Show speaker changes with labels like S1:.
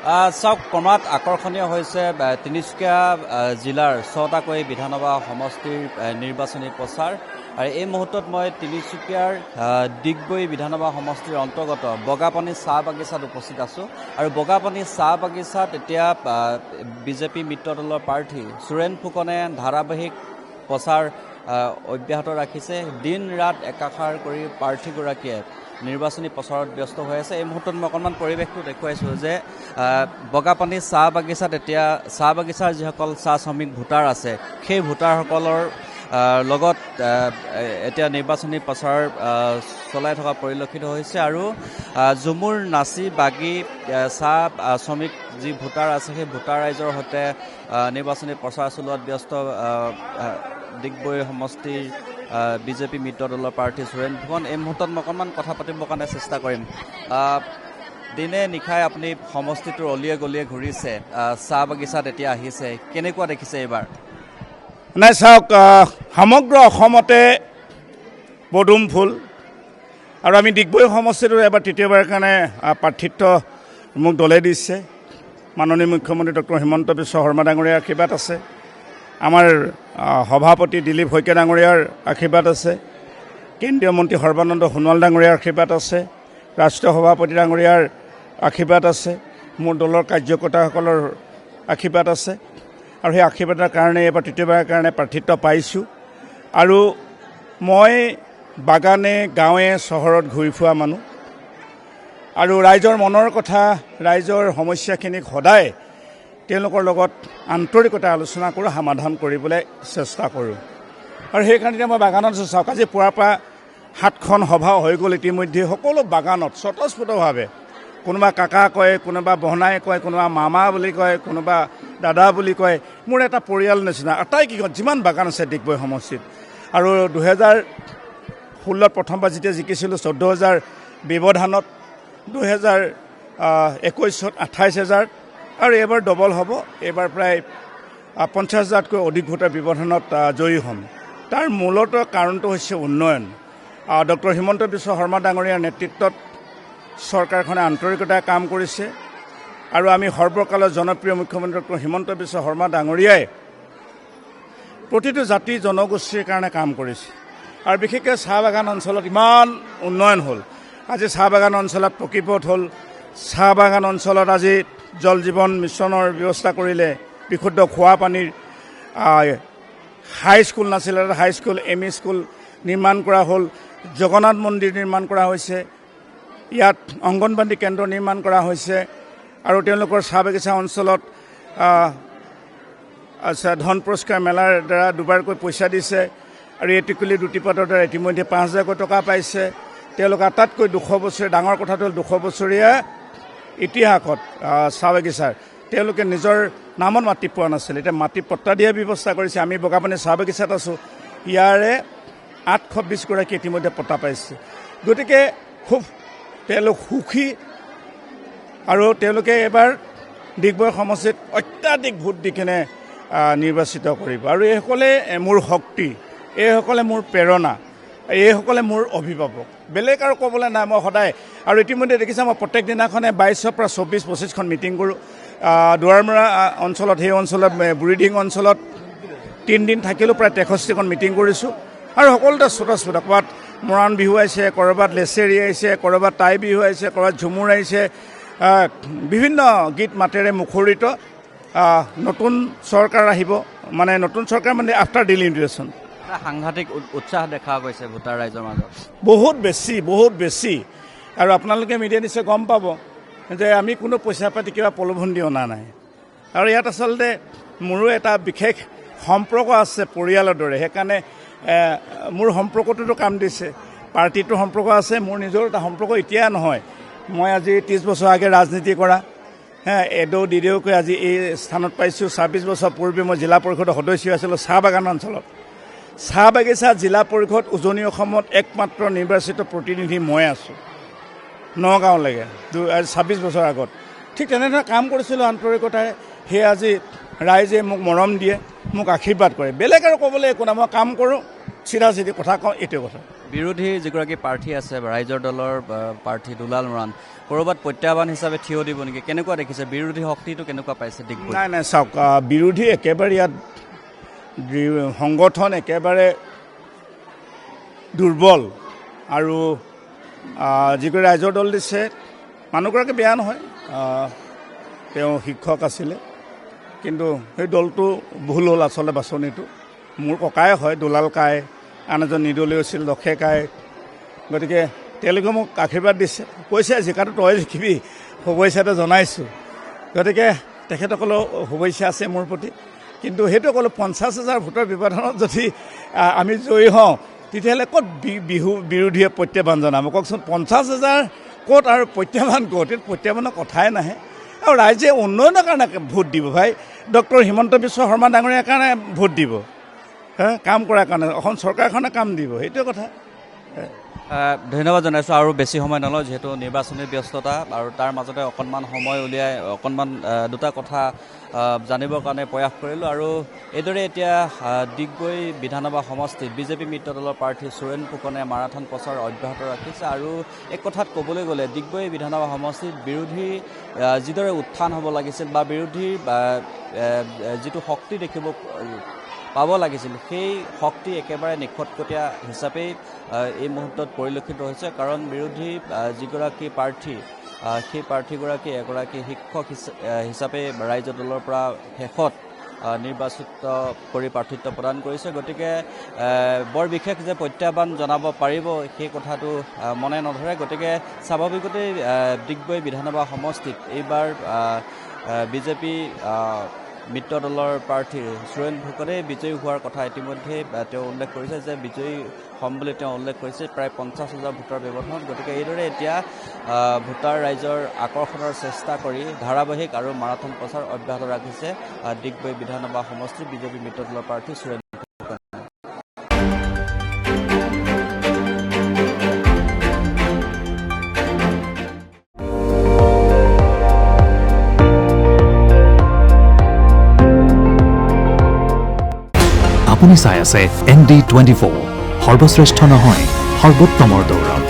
S1: চাওক ক্ৰমাৎ আকৰ্ষণীয় হৈছে তিনিচুকীয়া জিলাৰ ৬টাকৈ বিধানসভা সমষ্টিৰ নিৰ্বাচনী প্ৰচাৰ আৰু এই মুহূৰ্তত মই তিনিচুকীয়াৰ ডিগবৈ বিধানসভা সমষ্টিৰ অন্তৰ্গত বগাপানী চাহ বাগিচাত উপস্থিত আছোঁ আৰু বগাপানী চাহ বাগিচাত এতিয়া বিজেপি মিত্ৰ দলৰ প্ৰাৰ্থী সুৰেন ফুকনে ধাৰাবাহিক প্ৰচাৰ অব্যাহত ৰাখিছে। দিন ৰাত একাষাৰ কৰি প্ৰাৰ্থীগৰাকীয়ে নিৰ্বাচনী প্ৰচাৰত ব্যস্ত হৈ আছে। এই মুহূৰ্তত মই অকণমান পৰিৱেশটো দেখুৱাইছোঁ যে বগাপানী চাহ বাগিচাত এতিয়া চাহ বাগিচাৰ যিসকল চাহ শ্ৰমিক ভোটাৰ আছে সেই ভোটাৰসকলৰ লগত এতিয়া নিৰ্বাচনী প্ৰচাৰ চলাই থকা পৰিলক্ষিত হৈছে আৰু ঝুমুৰ নাচি বাগি চাহ শ্ৰমিক যি ভোটাৰ আছে সেই ভোটাৰ ৰাইজৰ সৈতে নিৰ্বাচনী প্ৰচাৰ চলোৱাত ব্যস্ত ডিগবৈ সমষ্টিৰ বিজেপি মিত্ৰ দলৰ প্ৰাৰ্থী সুৰেন ফুকন। এই মুহূৰ্তত মই অকণমান কথা পাতিবৰ কাৰণে চেষ্টা কৰিম। দিনে নিশাই আপুনি সমষ্টিটোৰ অলিয়ে গলিয়ে ঘূৰিছে, চাহ বাগিচাত এতিয়া আহিছে, কেনেকুৱা দেখিছে এইবাৰ?
S2: নাই চাওক, সমগ্ৰ অসমতে পদুম ফুল আৰু আমি ডিগবৈ সমষ্টিটোৰ এবাৰ তৃতীয়বাৰৰ কাৰণে প্ৰাৰ্থিত্ব মোক দলে দিছে। মাননীয় মুখ্যমন্ত্ৰী ডক্টৰ হিমন্ত বিশ্ব শৰ্মা ডাঙৰীয়াৰ আশীৰ্বাদ আছে, আমাৰ সভাপতি দিলীপ শইকীয়া ডাঙৰীয়াৰ আশীৰ্বাদ আছে, কেন্দ্ৰীয় মন্ত্ৰী সৰ্বানন্দ সোণোৱাল ডাঙৰীয়াৰ আশীৰ্বাদ আছে, ৰাষ্ট্ৰীয় সভাপতি ডাঙৰীয়াৰ আশীৰ্বাদ আছে, মোৰ দলৰ কাৰ্যকৰ্তাসকলৰ আশীৰ্বাদ আছে আৰু সেই আশীৰ্বাদৰ কাৰণে এবাৰ তৃতীয়বাৰৰ কাৰণে প্ৰাৰ্থিত্ব পাইছোঁ। আৰু মই বাগানে গাঁৱে চহৰত ঘূৰি ফুৰা মানুহ আৰু ৰাইজৰ মনৰ কথা, ৰাইজৰ সমস্যাখিনিক সদায় তেওঁলোকৰ লগত আন্তৰিকতা আলোচনা কৰোঁ, সমাধান কৰিবলৈ চেষ্টা কৰোঁ। আৰু সেইকাৰণে মই বাগানত চাওক, আজি পুৱাৰ পৰা 7খন সভা হৈ গ'ল ইতিমধ্যে। সকলো বাগানত স্বতঃস্ফূৰ্তভাৱে কোনোবা কাকা কয়, কোনোবা বহনাই কয়, কোনোবা মামা বুলি কয়, কোনোবা দাদা বুলি কয়। মোৰ এটা পৰিয়াল নিচিনা আটাইকেইখন যিমান বাগান আছে ডিগবৈ সমষ্টিত। আৰু 2016 প্ৰথমবাৰ যেতিয়া জিকিছিলোঁ 14,000 ব্যৱধানত, 2021 28,000 আৰু এইবাৰ ডবল হ'ব, এইবাৰ প্ৰায় 50,000তকৈ অধিক ভোটাৰ ব্যৱধানত জয়ী হ'ম। তাৰ মূলত কাৰণটো হৈছে উন্নয়ন। ডক্টৰ হিমন্ত বিশ্ব শৰ্মা ডাঙৰীয়াৰ নেতৃত্বত চৰকাৰখনে আন্তৰিকতাৰে কাম কৰিছে আৰু আমি সৰ্বকালৰ জনপ্ৰিয় মুখ্যমন্ত্ৰী ডক্টৰ হিমন্ত বিশ্ব শৰ্মা ডাঙৰীয়াই প্ৰতিটো জাতি জনগোষ্ঠীৰ কাৰণে কাম কৰিছে আৰু বিশেষকৈ চাহ বাগান অঞ্চলত ইমান উন্নয়ন হ'ল। আজি চাহ বাগান অঞ্চলত পকীপথ হ'ল, চাহ বাগান অঞ্চলত আজি জল জীৱন মিছনৰ ব্যৱস্থা কৰিলে, বিশুদ্ধ খোৱা পানীৰ হাইস্কুল নাছিলে, হাইস্কুল এম ই স্কুল নিৰ্মাণ কৰা হ'ল, জগন্নাথ মন্দিৰ নিৰ্মাণ কৰা হৈছে, ইয়াত অংগনবাদী কেন্দ্ৰ নিৰ্মাণ কৰা হৈছে আৰু তেওঁলোকৰ চাহ বাগিচা অঞ্চলত ধন পুৰস্কাৰ মেলাৰ দ্বাৰা দুবাৰকৈ পইচা দিছে আৰু এই টিকুলি দুটিপাতৰ দ্বাৰা ইতিমধ্যে 5,000 টকা পাইছে। তেওঁলোক আটাইতকৈ 200 বছৰীয়া, ডাঙৰ কথাটো হ'ল 200 বছৰীয়া ইতিহাসত চাহ বাগিচাৰ তেওঁলোকে নিজৰ নামত মাটি পোৱা নাছিল, এতিয়া মাটি পট্টা দিয়াৰ ব্যৱস্থা কৰিছে। আমি বগাপানী চাহ বাগিচাত আছোঁ, ইয়াৰে 820গৰাকী ইতিমধ্যে পট্টা পাইছে। গতিকে খুব তেওঁলোক সুখী আৰু তেওঁলোকে এবাৰ ডিগবৈ সমষ্টিত অত্যাধিক ভোট দি কিনে নিৰ্বাচিত কৰিব আৰু এইসকলে মোৰ শক্তি, এইসকলে মোৰ প্ৰেৰণা, এইসকলে মোৰ অভিভাৱক, বেলেগ আৰু ক'বলৈ নাই। মই সদায় আৰু ইতিমধ্যে দেখিছে মই প্ৰত্যেক দিনাখনে 22ৰ পৰা 24-25খন মিটিং কৰোঁ। দুৱাৰমৰা অঞ্চলত, সেই অঞ্চলত বুঢ়ীডিং অঞ্চলত 3 দিন থাকিলেও প্ৰায় 63খন মিটিং কৰিছোঁ আৰু সকলোতে স্বতঃস্ফূৰ্ত। ক'ৰবাত মৰাণ বিহু আহিছে, ক'ৰবাত লেচেৰি আহিছে, ক'ৰবাত টাই বিহু আহিছে, ক'ৰবাত ঝুমুৰ আহিছে, বিভিন্ন গীত মাতেৰে মুখৰিত। নতুন চৰকাৰ আহিব, মানে নতুন চৰকাৰ মানে আফটাৰ ডিলিমিটেশ্যন।
S1: সাংঘাতিক উৎসাহ দেখা গৈছে ভোটাৰ ৰাইজৰ মাজত,
S2: বহুত বেছি। আৰু আপোনালোকে মিডিয়া নিশ্চয় গম পাব যে আমি কোনো পইচা পাতি কিবা প্ৰলোভন দি অনা নাই। আৰু ইয়াত আচলতে মোৰো এটা বিশেষ সম্পৰ্ক আছে পৰিয়ালৰ দৰে, সেইকাৰণে মোৰ সম্পৰ্কটোতো কাম দিছে, পাৰ্টিটোৰ সম্পৰ্ক আছে, মোৰ নিজৰ এটা সম্পৰ্ক এতিয়া নহয়। মই আজি 30 বছৰ আগে ৰাজনীতি কৰা, এডৌ দিদেউকৈ আজি এই স্থানত পাইছোঁ। 26 বছৰ পূৰ্বে মই জিলা পৰিষদৰ সদস্য আছিলোঁ চাহ বাগান অঞ্চলত। চাহ বাগিচা জিলা পৰিষদ উজনি অসমত একমাত্ৰ নিৰ্বাচিত প্ৰতিনিধি মই আছোঁ, নগাঁওলৈকে 26 বছৰ আগত। ঠিক তেনেধৰণে কাম কৰিছিলোঁ আন্তৰিকতাৰে। সেয়ে আজি ৰাইজে মোক মৰম দিয়ে, মোক আশীৰ্বাদ কৰে, বেলেগ আৰু ক'বলৈ একো নাই। মই কাম কৰোঁ, চিধা চিধি কথা কওঁ, এইটোৱে কথা।
S1: বিৰোধী যিগৰাকী প্ৰাৰ্থী আছে ৰাইজৰ দলৰ প্ৰাৰ্থী দুলাল মৰাণ ক'ৰবাত প্ৰত্যাহ্বান হিচাপে থিয় দিব নেকি? কেনেকুৱা দেখিছে বিৰোধী শক্তিটো কেনেকুৱা পাইছে ডিগবৈ?
S2: নাই চাওক, বিৰোধী একেবাৰে ইয়াত সংগঠন একেবাৰে দুৰ্বল আৰু যিগৰাকী ৰাইজৰ দল দিছে মানুহগৰাকী বেয়া নহয়, তেওঁ শিক্ষক আছিলে, কিন্তু সেই দলটো ভুল হ'ল আচলতে বাছনিটো। মোৰ ককাই হয় দুলাল কাই, আন এজন নিৰ্দলীয় আছিল লক্ষে কাই, গতিকে তেওঁলোকে মোক আশীৰ্বাদ দিছে, কৈছে জিকাটো তই লিখিবি, শুভেচ্ছাটো জনাইছোঁ। গতিকে তেখেতসকলৰ শুভেচ্ছা আছে মোৰ প্ৰতি, কিন্তু সেইটো ক'লো 50,000 ভোটৰ ব্যৱধানত যদি আমি জয়ী হওঁ তেতিয়াহ'লে ক'ত বিৰোধীয়ে প্ৰত্যাহ্বান জনাব কওকচোন? 50,000 ক'ত আৰু প্ৰত্যাহ্বান ক'ত? এই প্ৰত্যাহ্বানৰ কথাই নাহে। আৰু ৰাইজে উন্নয়নৰ কাৰণে ভোট দিব ভাই, ডক্টৰ হিমন্ত বিশ্ব শৰ্মা ডাঙৰীয়াৰ কাৰণে ভোট দিব, কাম কৰাৰ কাৰণে, অসম চৰকাৰখনে কাম দিব, সেইটোৱে কথা।
S1: ধন্যবাদ জনাইছোঁ। আৰু বেছি সময় নলওঁ যিহেতু নিৰ্বাচনী ব্যস্ততা, আৰু তাৰ মাজতে অকণমান সময় উলিয়াই অকণমান দুটা কথা জানিবৰ কাৰণে প্ৰয়াস কৰিলোঁ। আৰু এইদৰে এতিয়া ডিগবৈ বিধানসভা সমষ্টিত বিজেপি মিত্ৰ দলৰ প্ৰাৰ্থী সুৰেণ ফুকনে মাৰাথন প্ৰচাৰ অব্যাহত ৰাখিছে। আৰু এক কথাত ক'বলৈ গ'লে ডিগবৈ বিধানসভা সমষ্টিত বিৰোধী যিদৰে উত্থান হ'ব লাগিছিল বা বিৰোধীৰ যিটো শক্তি দেখিব পাব লাগিছিল, সেই শক্তি একেবাৰে নিখটকটীয়া হিচাপেই এই মুহূৰ্তত পৰিলক্ষিত হৈছে। কাৰণ বিৰোধী যিগৰাকী প্ৰাৰ্থী, সেই প্ৰাৰ্থীগৰাকী এগৰাকী শিক্ষক হিচাপে ৰাইজৰ দলৰ পৰা শেষত নিৰ্বাচিত কৰি প্ৰাৰ্থিত্ব প্ৰদান কৰিছে। গতিকে বৰ বিশেষ যে প্ৰত্যাহ্বান জনাব পাৰিব সেই কথাটো মনে নধৰে। গতিকে স্বাভাৱিকতেই ডিগবৈ বিধানসভা সমষ্টিত এইবাৰ বিজেপি মিত্ৰ দলৰ প্ৰাৰ্থী সুৰেণ ফুকনে বিজয়ী হোৱাৰ কথা ইতিমধ্যে তেওঁ উল্লেখ কৰিছে যে বিজয়ী হ'ম বুলি তেওঁ উল্লেখ কৰিছে প্ৰায় 50,000 ভোটৰ ব্যৱধানত। গতিকে এইদৰে এতিয়া ভোটাৰ ৰাইজৰ আকৰ্ষণৰ চেষ্টা কৰি ধাৰাবাহিক আৰু মাৰাথন প্ৰচাৰ অব্যাহত ৰাখিছে ডিগবৈ বিধানসভা সমষ্টিৰ বিজেপি মিত্ৰ দলৰ প্ৰাৰ্থী সুৰেণ ফুকনে।
S3: আপুনি চাই আছে ND24, সৰ্বশ্ৰেষ্ঠ নহয় সৰ্বোত্তমৰ দৌৰ।